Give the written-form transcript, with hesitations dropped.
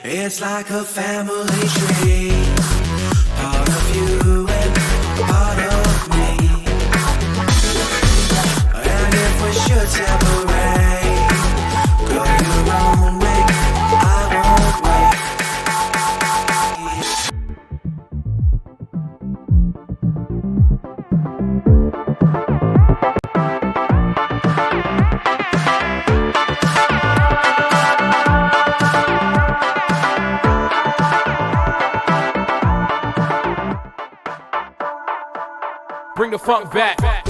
It's like a family tree, part of you and part of me. And if we should separate, go your own way, I won't wait. Bring the funk back.